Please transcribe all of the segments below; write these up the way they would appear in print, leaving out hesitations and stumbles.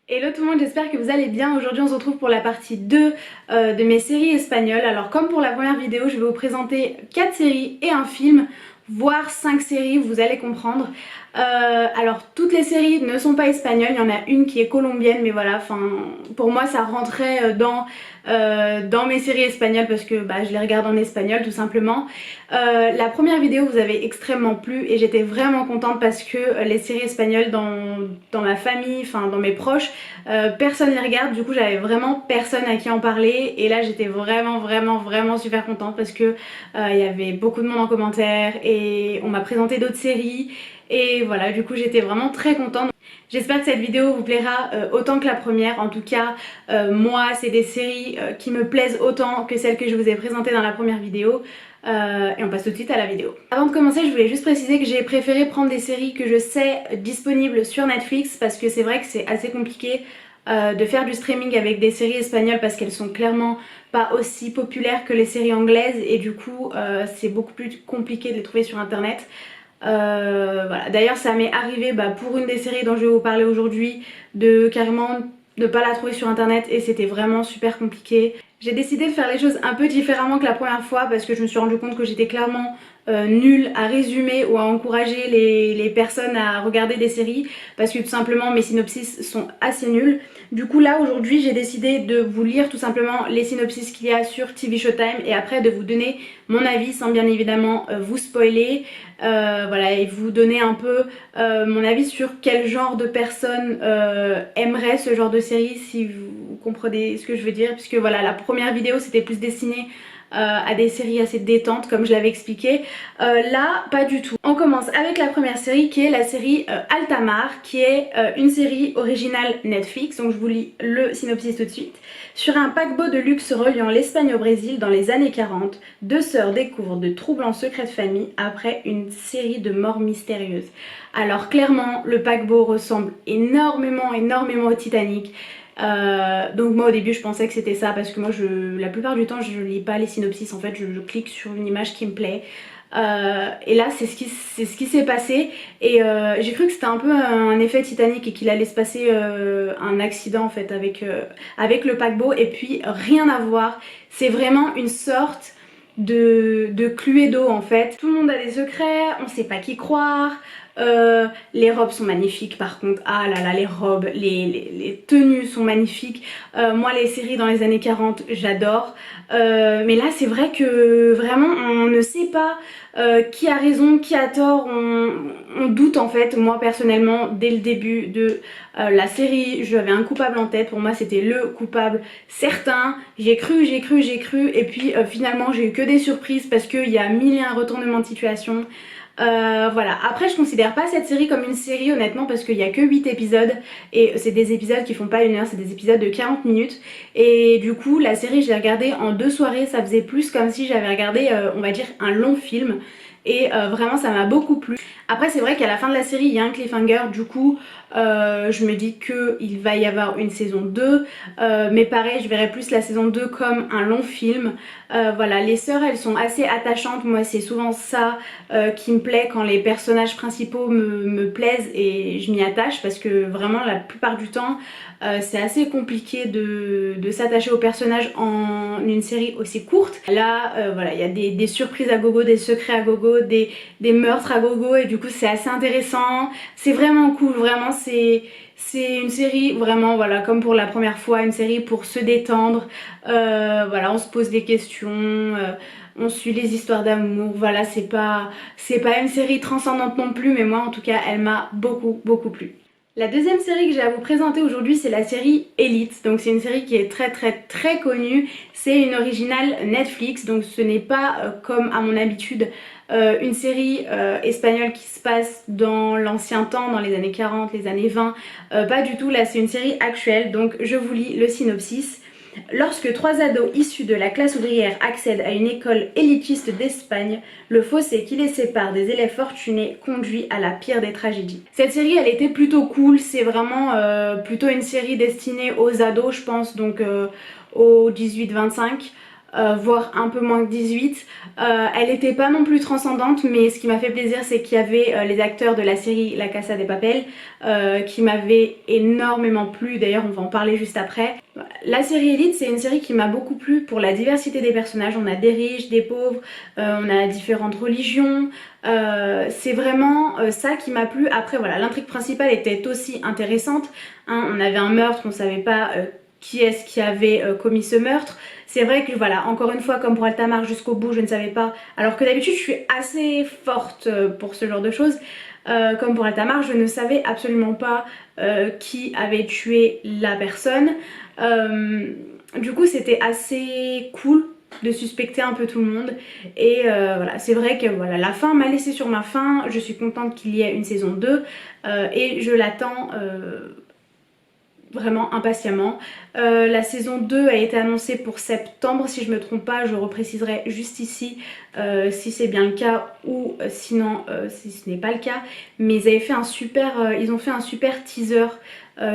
Hello tout le monde, j'espère que vous allez bien. Aujourd'hui on se retrouve pour la partie 2 de mes séries espagnoles. Alors comme pour la première vidéo, je vais vous présenter 4 séries et un film, voire 5 séries, vous allez comprendre. Alors toutes les séries ne sont pas espagnoles, il y en a une qui est colombienne, mais voilà, enfin pour moi ça rentrait dans mes séries espagnoles parce que je les regarde en espagnol tout simplement. La première vidéo vous avez extrêmement plu et j'étais vraiment contente parce que les séries espagnoles dans ma famille, enfin dans mes proches, personne les regarde, du coup j'avais vraiment personne à qui en parler et là j'étais vraiment super contente parce que il y avait beaucoup de monde en commentaire et on m'a présenté d'autres séries et voilà, du coup j'étais vraiment très contente. J'espère que cette vidéo vous plaira autant que la première. En tout cas, moi, c'est des séries qui me plaisent autant que celles que je vous ai présentées dans la première vidéo. Et on passe tout de suite à la vidéo. Avant de commencer, je voulais juste préciser que j'ai préféré prendre des séries que je sais disponibles sur Netflix parce que c'est vrai que c'est assez compliqué de faire du streaming avec des séries espagnoles parce qu'elles sont clairement pas aussi populaires que les séries anglaises et du coup c'est beaucoup plus compliqué de les trouver sur internet. Voilà. D'ailleurs ça m'est arrivé pour une des séries dont je vais vous parler aujourd'hui de carrément ne pas la trouver sur internet et c'était vraiment super compliqué. J'ai décidé de faire les choses un peu différemment que la première fois parce que je me suis rendu compte que j'étais clairement nulle à résumer ou à encourager les personnes à regarder des séries parce que tout simplement mes synopsis sont assez nuls. Du coup là aujourd'hui j'ai décidé de vous lire tout simplement les synopsis qu'il y a sur TV Showtime et après de vous donner mon avis sans bien évidemment vous spoiler. Voilà, et vous donner un peu mon avis sur quel genre de personnes aimerait ce genre de série, si vous comprenez ce que je veux dire, puisque voilà, la première vidéo c'était plus destiné à des séries assez détentes comme je l'avais expliqué. Là pas du tout. On commence avec la première série qui est la série Altamar, qui est une série originale Netflix, donc je vous lis le synopsis tout de suite. Sur un paquebot de luxe reliant l'Espagne au Brésil dans les années 40, deux sœurs découvrent de troublants secrets de famille après une série de morts mystérieuses. Alors clairement le paquebot ressemble énormément au Titanic. Donc moi au début je pensais que c'était ça parce que moi la plupart du temps je lis pas les synopsis, en fait je clique sur une image qui me plaît. Et là c'est ce qui s'est passé et j'ai cru que c'était un peu un effet Titanic et qu'il allait se passer un accident en fait avec le paquebot et puis rien à voir. C'est vraiment une sorte de Cluedo en fait. Tout le monde a des secrets, on sait pas qui croire. Les robes sont magnifiques par contre, ah là là les robes, les tenues sont magnifiques. Moi les séries dans les années 40 j'adore, mais là c'est vrai que vraiment on ne sait pas qui a raison, qui a tort, on doute en fait. Moi personnellement dès le début de la série j'avais un coupable en tête, pour moi c'était le coupable certain, j'ai cru et puis finalement j'ai eu que des surprises parce qu'il y a mille et un retournements de situation. Voilà, après je considère pas cette série comme une série honnêtement parce qu'il y a que 8 épisodes et c'est des épisodes qui font pas une heure, c'est des épisodes de 40 minutes et du coup la série je l'ai regardée en 2 soirées, ça faisait plus comme si j'avais regardé on va dire un long film et vraiment ça m'a beaucoup plu. Après c'est vrai qu'à la fin de la série il y a un cliffhanger, du coup je me dis qu'il va y avoir une saison 2 mais pareil je verrai plus la saison 2 comme un long film. Voilà, les sœurs elles sont assez attachantes, moi c'est souvent ça qui me plaît quand les personnages principaux me plaisent et je m'y attache parce que vraiment la plupart du temps c'est assez compliqué de s'attacher aux personnages en une série aussi courte. Là voilà, il y a des surprises à gogo, des secrets à gogo, des meurtres à gogo et du coup c'est assez intéressant, c'est vraiment cool, vraiment c'est une série vraiment voilà comme pour la première fois, une série pour se détendre, voilà on se pose des questions, on suit les histoires d'amour, voilà c'est pas une série transcendante non plus mais moi en tout cas elle m'a beaucoup plu. La deuxième série que j'ai à vous présenter aujourd'hui c'est la série Elite, donc c'est une série qui est très connue, c'est une originale Netflix donc ce n'est pas comme à mon habitude une série espagnole qui se passe dans l'ancien temps, dans les années 40, les années 20, pas du tout, là c'est une série actuelle donc je vous lis le synopsis. Lorsque trois ados issus de la classe ouvrière accèdent à une école élitiste d'Espagne, le fossé qui les sépare des élèves fortunés conduit à la pire des tragédies. Cette série elle était plutôt cool, c'est vraiment plutôt une série destinée aux ados je pense, donc aux 18-25. voire un peu moins que 18. Elle n'était pas non plus transcendante, mais ce qui m'a fait plaisir c'est qu'il y avait les acteurs de la série La Casa de Papel qui m'avaient énormément plu, d'ailleurs on va en parler juste après. La série Elite c'est une série qui m'a beaucoup plu pour la diversité des personnages, on a des riches, des pauvres, on a différentes religions, c'est vraiment ça qui m'a plu. Après voilà, l'intrigue principale était aussi intéressante, hein, on avait un meurtre, on savait pas qui est-ce qui avait commis ce meurtre. C'est vrai que voilà, encore une fois comme pour Altamar jusqu'au bout je ne savais pas, alors que d'habitude je suis assez forte pour ce genre de choses. Comme pour Altamar, je ne savais absolument pas qui avait tué la personne. Du coup c'était assez cool de suspecter un peu tout le monde et voilà, c'est vrai que voilà, la fin m'a laissé sur ma faim. Je suis contente qu'il y ait une saison 2 et je l'attends vraiment impatiemment. La saison 2 a été annoncée pour septembre si je me trompe pas, je repréciserai juste ici si c'est bien le cas ou sinon si ce n'est pas le cas, mais ils avaient fait un super, ils ont fait un super teaser,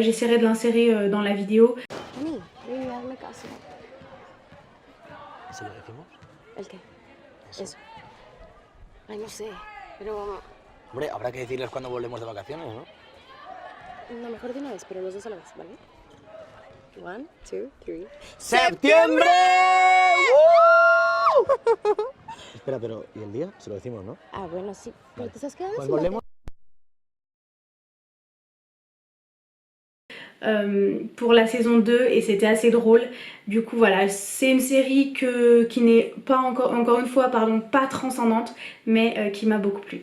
j'essaierai de l'insérer dans la vidéo. Oui, oui, hazme caso. ¿Se lo decimos? ¿El qué? Eso. Eso. Ay, no sé, pero... Hombre, habrá que decirles cuando volvemos de vacaciones, ¿no? No, mejor de una vez, pero los dos a la vez, ¿vale? 1, 2, 3. ¡Septiembre! Espera, pero ¿y el día? Se lo decimos, ¿no? Ah, bueno, sí, pero Vale. te estás quedando Pues sin volvemos. Pour la saison 2 et c'était assez drôle. Du coup voilà, c'est une série qui n'est pas encore une fois pardon, pas transcendante, mais qui m'a beaucoup plu.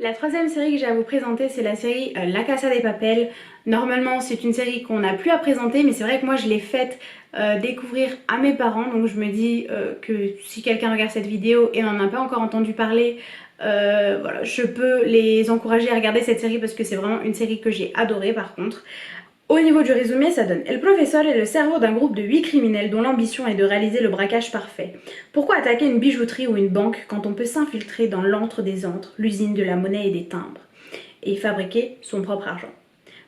La troisième série que j'ai à vous présenter c'est la série La Casa de Papel. Normalement c'est une série qu'on n'a plus à présenter, mais c'est vrai que moi je l'ai faite découvrir à mes parents, donc je me dis que si quelqu'un regarde cette vidéo et n'en a pas encore entendu parler, voilà, je peux les encourager à regarder cette série parce que c'est vraiment une série que j'ai adorée par contre. Au niveau du résumé, ça donne: El Professeur est le cerveau d'un groupe de 8 criminels dont l'ambition est de réaliser le braquage parfait. Pourquoi attaquer une bijouterie ou une banque quand on peut s'infiltrer dans l'antre des antres, l'usine de la monnaie et des timbres, et fabriquer son propre argent?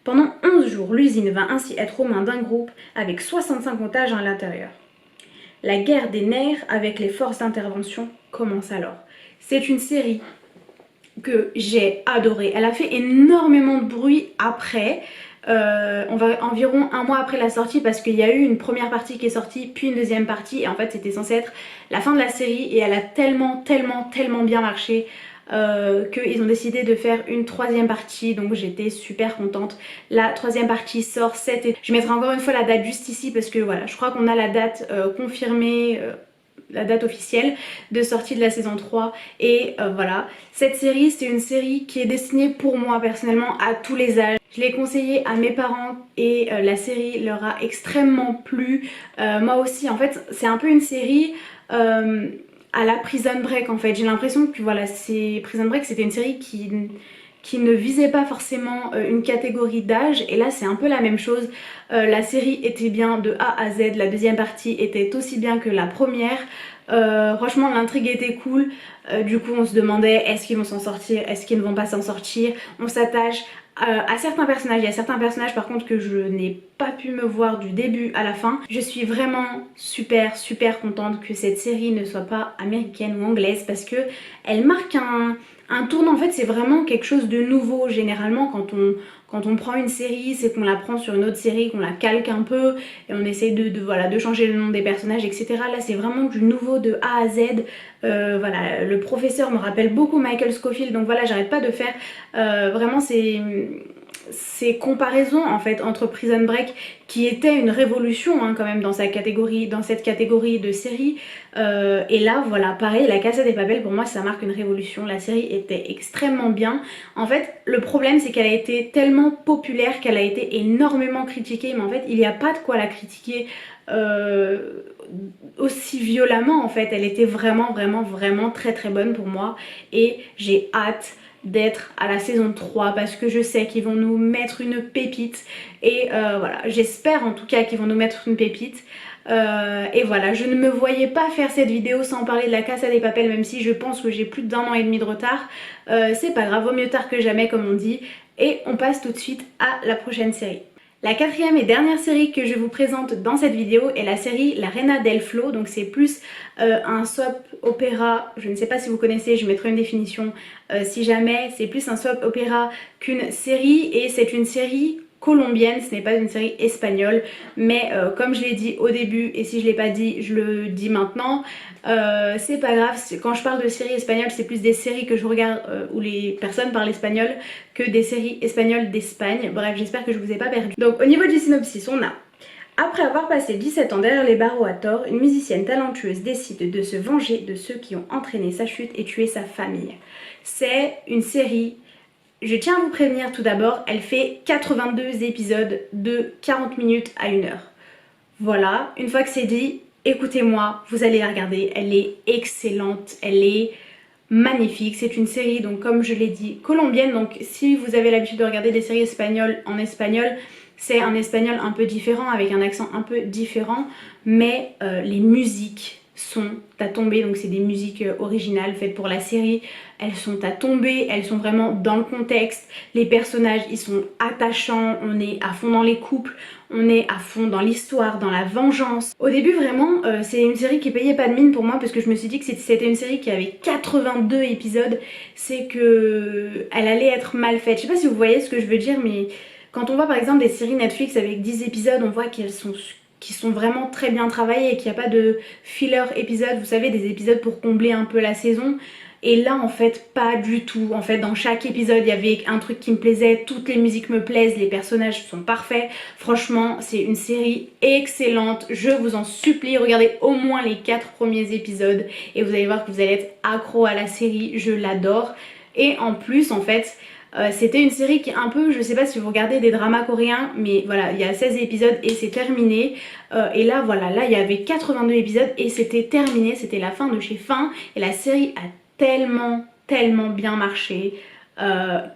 Pendant 11 jours, l'usine va ainsi être aux mains d'un groupe avec 65 otages à l'intérieur. La guerre des nerfs avec les forces d'intervention commence alors. C'est une série que j'ai adorée. Elle a fait énormément de bruit après. On va environ un mois après la sortie parce qu'il y a eu une première partie qui est sortie puis une deuxième partie et en fait c'était censé être la fin de la série et elle a tellement bien marché qu'ils ont décidé de faire une troisième partie, donc j'étais super contente. La troisième partie sort cet été. Je mettrai encore une fois la date juste ici parce que voilà, je crois qu'on a la date confirmée, la date officielle de sortie de la saison 3 et voilà. Cette série c'est une série qui est destinée pour moi personnellement à tous les âges. Je l'ai conseillée à mes parents et la série leur a extrêmement plu. Moi aussi en fait c'est un peu une série à la Prison Break en fait. J'ai l'impression que voilà, Prison Break c'était une série qui ne visait pas forcément une catégorie d'âge et là c'est un peu la même chose. La série était bien de A à Z, la deuxième partie était aussi bien que la première. Franchement l'intrigue était cool, du coup on se demandait est-ce qu'ils vont s'en sortir, est-ce qu'ils ne vont pas s'en sortir. On s'attache à certains personnages, il y a certains personnages par contre que je n'ai pas pu me voir du début à la fin. Je suis vraiment super contente que cette série ne soit pas américaine ou anglaise parce que elle marque un tournant. En fait c'est vraiment quelque chose de nouveau. Généralement quand on prend une série c'est qu'on la prend sur une autre série, qu'on la calque un peu et on essaye voilà, de changer le nom des personnages etc. Là c'est vraiment du nouveau de A à Z. Voilà, le professeur me rappelle beaucoup Michael Scofield, donc voilà j'arrête pas de faire vraiment ces comparaisons en fait entre Prison Break qui était une révolution hein, quand même dans cette catégorie de série et là voilà pareil, La Casa de Papel pour moi ça marque une révolution. La série était extrêmement bien. En fait le problème c'est qu'elle a été tellement populaire qu'elle a été énormément critiquée, mais en fait il n'y a pas de quoi la critiquer aussi violemment en fait. Elle était vraiment très bonne pour moi et j'ai hâte d'être à la saison 3 parce que je sais qu'ils vont nous mettre une pépite et voilà, j'espère en tout cas qu'ils vont nous mettre une pépite. Et voilà, je ne me voyais pas faire cette vidéo sans parler de La Casa de Papel, même si je pense que j'ai plus d'1 an et demi de retard. C'est pas grave, vaut mieux tard que jamais comme on dit. Et on passe tout de suite à la prochaine série. La quatrième et dernière série que je vous présente dans cette vidéo est la série La Reina del Flow, donc c'est plus un soap opéra, je ne sais pas si vous connaissez, je mettrai une définition si jamais, c'est plus un soap opéra qu'une série et c'est une série colombienne, ce n'est pas une série espagnole, mais comme je l'ai dit au début et si je l'ai pas dit, je le dis maintenant, c'est pas grave, quand je parle de séries espagnoles, c'est plus des séries que je regarde où les personnes parlent espagnol que des séries espagnoles d'Espagne. Bref, j'espère que je vous ai pas perdu. Donc au niveau du synopsis, on a: après avoir passé 17 ans derrière les barreaux à tort, une musicienne talentueuse décide de se venger de ceux qui ont entraîné sa chute et tué sa famille. C'est une série, je tiens à vous prévenir tout d'abord, elle fait 82 épisodes de 40 minutes à 1 heure. Voilà, une fois que c'est dit, écoutez-moi, vous allez la regarder, elle est excellente, elle est magnifique. C'est une série, donc comme je l'ai dit, colombienne, donc si vous avez l'habitude de regarder des séries espagnoles en espagnol, c'est un espagnol un peu différent, avec un accent un peu différent, mais les musiques sont à tomber, donc c'est des musiques originales faites pour la série, elles sont à tomber, elles sont vraiment dans le contexte, les personnages ils sont attachants, on est à fond dans les couples, on est à fond dans l'histoire, dans la vengeance. Au début vraiment c'est une série qui payait pas de mine pour moi parce que je me suis dit que c'était une série qui avait 82 épisodes, c'est que elle allait être mal faite. Je sais pas si vous voyez ce que je veux dire, mais quand on voit par exemple des séries Netflix avec 10 épisodes, on voit qui sont vraiment très bien travaillés et qu'il n'y a pas de filler épisodes, vous savez, des épisodes pour combler un peu la saison. Et là en fait pas du tout, en fait dans chaque épisode il y avait un truc qui me plaisait, toutes les musiques me plaisent, les personnages sont parfaits, franchement c'est une série excellente, je vous en supplie, regardez au moins les 4 premiers épisodes et vous allez voir que vous allez être accro à la série, je l'adore. Et en plus en fait c'était une série qui est un peu, je sais pas si vous regardez des dramas coréens, mais voilà, il y a 16 épisodes et c'est terminé. Et là voilà, là il y avait 82 épisodes et c'était terminé, c'était la fin de chez fin. Et la série a tellement bien marché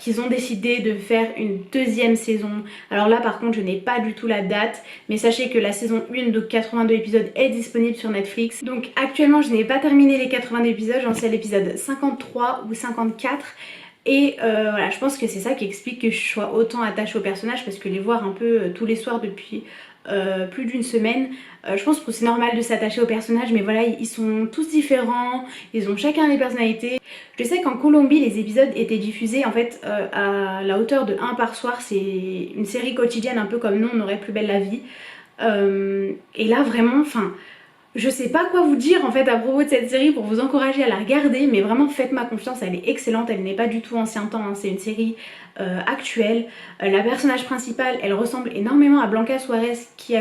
qu'ils ont décidé de faire une deuxième saison. Alors là par contre je n'ai pas du tout la date, mais sachez que la saison 1 de 82 épisodes est disponible sur Netflix. Donc actuellement je n'ai pas terminé les 82 épisodes, j'en suis à l'épisode 53 ou 54. Et voilà, je pense que c'est ça qui explique que je sois autant attachée aux personnages, parce que les voir un peu tous les soirs depuis plus d'une semaine, je pense que c'est normal de s'attacher aux personnages, mais voilà, ils sont tous différents, ils ont chacun des personnalités. Je sais qu'en Colombie les épisodes étaient diffusés en fait à la hauteur de 1 par soir, c'est une série quotidienne un peu comme nous on aurait Plus belle la vie. Et là vraiment, enfin... je sais pas quoi vous dire en fait à propos de cette série pour vous encourager à la regarder, mais vraiment faites-moi confiance, elle est excellente, elle n'est pas du tout ancien temps, hein, c'est une série actuelle. La personnage principale, elle ressemble énormément à Blanca Suarez qui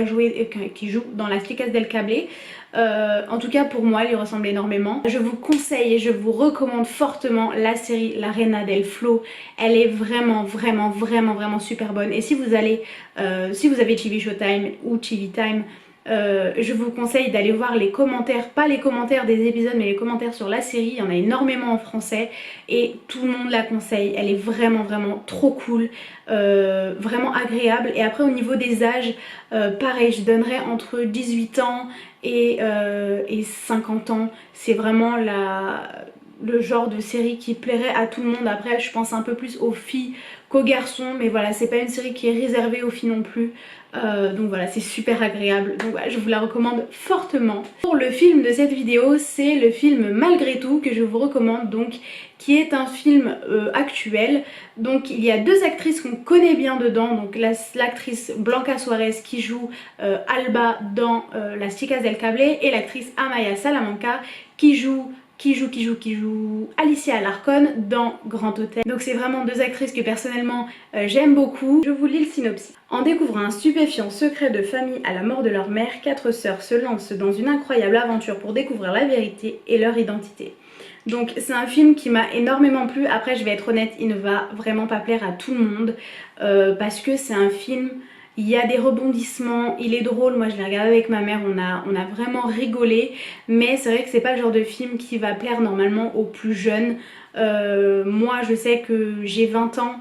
joue dans Las Chicas del Cable. En tout cas pour moi elle y ressemble énormément. Je vous conseille et je vous recommande fortement la série La Reina del Flow. Elle est vraiment super bonne. Et si vous allez, si vous avez TV Showtime ou TV Time, je vous conseille d'aller voir les commentaires, pas les commentaires des épisodes mais les commentaires sur la série, il y en a énormément en français et tout le monde la conseille, elle est vraiment trop cool, vraiment agréable. Et après au niveau des âges, pareil, je donnerais entre 18 ans et 50 ans, c'est vraiment le genre de série qui plairait à tout le monde. Après je pense un peu plus aux filles qu'aux garçons, mais voilà, c'est pas une série qui est réservée aux filles non plus. Donc voilà, c'est super agréable, donc voilà, je vous la recommande fortement. Pour le film de cette vidéo, c'est le film Malgré tout que je vous recommande, donc qui est un film actuel. Donc il y a 2 actrices qu'on connaît bien dedans, donc l'actrice Blanca Suarez qui joue Alba dans Las Chicas del Cable et l'actrice Amaya Salamanca qui joue Alicia Alarcón dans Grand Hôtel. Donc c'est vraiment 2 actrices que personnellement j'aime beaucoup. Je vous lis le synopsis. En découvrant un stupéfiant secret de famille à la mort de leur mère, 4 sœurs se lancent dans une incroyable aventure pour découvrir la vérité et leur identité. Donc c'est un film qui m'a énormément plu. Après je vais être honnête, il ne va vraiment pas plaire à tout le monde parce que c'est un film... il y a des rebondissements, il est drôle, moi je l'ai regardé avec ma mère, on a vraiment rigolé, mais c'est vrai que c'est pas le genre de film qui va plaire normalement aux plus jeunes. Moi je sais que j'ai 20 ans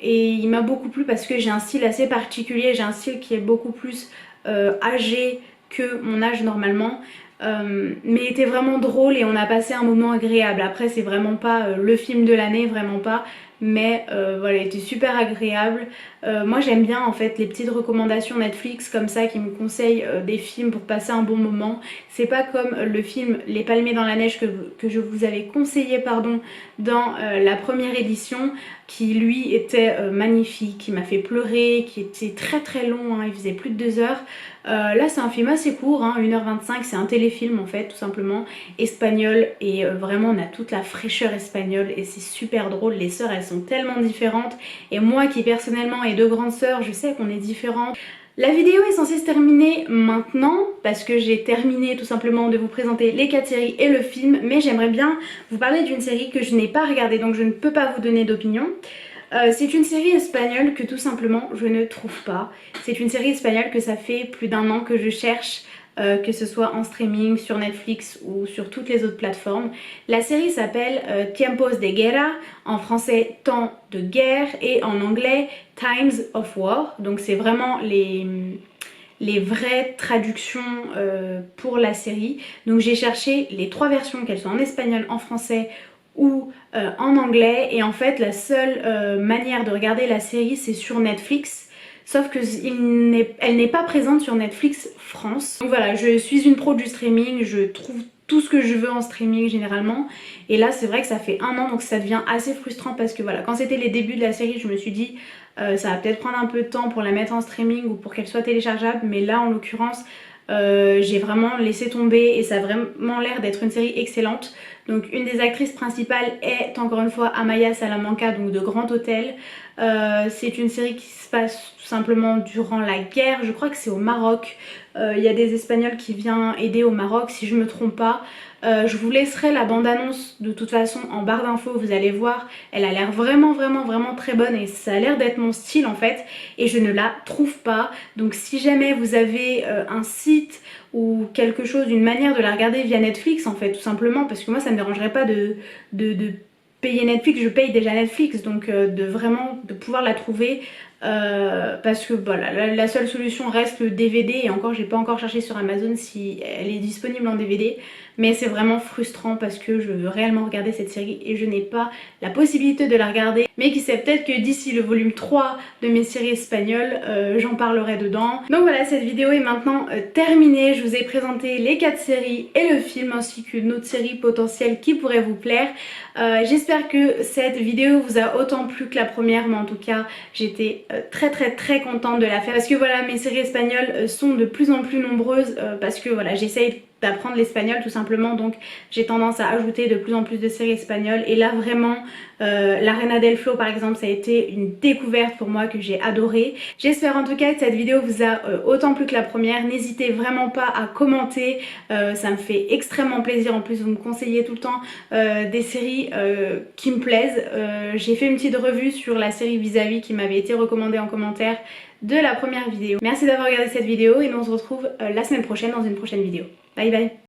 et il m'a beaucoup plu parce que j'ai un style assez particulier, j'ai un style qui est beaucoup plus âgé que mon âge normalement. Mais il était vraiment drôle et on a passé un moment agréable. Après c'est vraiment pas le film de l'année, vraiment pas, mais voilà, elle était super agréable. Moi j'aime bien en fait les petites recommandations Netflix comme ça qui me conseillent des films pour passer un bon moment. C'est pas comme le film Les Palmiers dans la neige que je vous avais conseillé pardon, dans la première édition, qui lui était magnifique, qui m'a fait pleurer, qui était très très long, hein, il faisait plus de 2 heures. Là c'est un film assez court, hein, 1h25, c'est un téléfilm en fait tout simplement, espagnol, et vraiment on a toute la fraîcheur espagnole et c'est super drôle. Les sœurs elles sont tellement différentes et moi qui personnellement ai 2 grandes sœurs, je sais qu'on est différentes. La vidéo est censée se terminer maintenant parce que j'ai terminé tout simplement de vous présenter les 4 séries et le film, mais j'aimerais bien vous parler d'une série que je n'ai pas regardée donc je ne peux pas vous donner d'opinion. C'est une série espagnole que tout simplement je ne trouve pas. C'est une série espagnole que ça fait plus d'1 an que je cherche, que ce soit en streaming, sur Netflix ou sur toutes les autres plateformes. La série s'appelle Tiempos de Guerra, en français Temps de guerre et en anglais Times of War. Donc c'est vraiment les vraies traductions pour la série. Donc j'ai cherché les 3 versions, qu'elles soient en espagnol, en français ou en anglais, et en fait la seule manière de regarder la série c'est sur Netflix, sauf qu'elle n'est pas présente sur Netflix France. Donc voilà, je suis une pro du streaming, je trouve tout ce que je veux en streaming généralement, et là c'est vrai que ça fait 1 an donc ça devient assez frustrant parce que voilà, quand c'était les débuts de la série je me suis dit ça va peut-être prendre un peu de temps pour la mettre en streaming ou pour qu'elle soit téléchargeable, mais là en l'occurrence j'ai vraiment laissé tomber et ça a vraiment l'air d'être une série excellente. Donc une des actrices principales est encore une fois Amaya Salamanca, donc de Grand Hôtel. C'est une série qui se passe tout simplement durant la guerre, je crois que c'est au Maroc. Il y a des Espagnols qui viennent aider au Maroc si je me trompe pas. Je vous laisserai la bande-annonce de toute façon en barre d'infos, vous allez voir, elle a l'air vraiment très bonne et ça a l'air d'être mon style en fait, et je ne la trouve pas. Donc si jamais vous avez un site ou quelque chose, une manière de la regarder via Netflix en fait tout simplement, parce que moi ça me dérangerait pas de payer Netflix, je paye déjà Netflix, donc de pouvoir la trouver. Parce que voilà, la seule solution reste le DVD, et encore j'ai pas encore cherché sur Amazon si elle est disponible en DVD, mais c'est vraiment frustrant parce que je veux réellement regarder cette série et je n'ai pas la possibilité de la regarder. Mais qui sait, peut-être que d'ici le volume 3 de mes séries espagnoles j'en parlerai dedans. Donc voilà, cette vidéo est maintenant terminée. Je vous ai présenté les 4 séries et le film ainsi qu'une autre série potentielle qui pourrait vous plaire. J'espère que cette vidéo vous a autant plu que la première, mais en tout cas j'étais très contente de la faire parce que voilà, mes séries espagnoles sont de plus en plus nombreuses parce que voilà, j'essaye d'apprendre l'espagnol tout simplement, donc j'ai tendance à ajouter de plus en plus de séries espagnoles, et là vraiment La Reina del Flow par exemple, ça a été une découverte pour moi que j'ai adoré. J'espère en tout cas que cette vidéo vous a autant plu que la première. N'hésitez vraiment pas à commenter, ça me fait extrêmement plaisir. En plus vous me conseillez tout le temps des séries qui me plaisent. J'ai fait une petite revue sur la série Vis-à-vis qui m'avait été recommandée en commentaire de la première vidéo. Merci d'avoir regardé cette vidéo et nous on se retrouve la semaine prochaine dans une prochaine vidéo. Bye bye.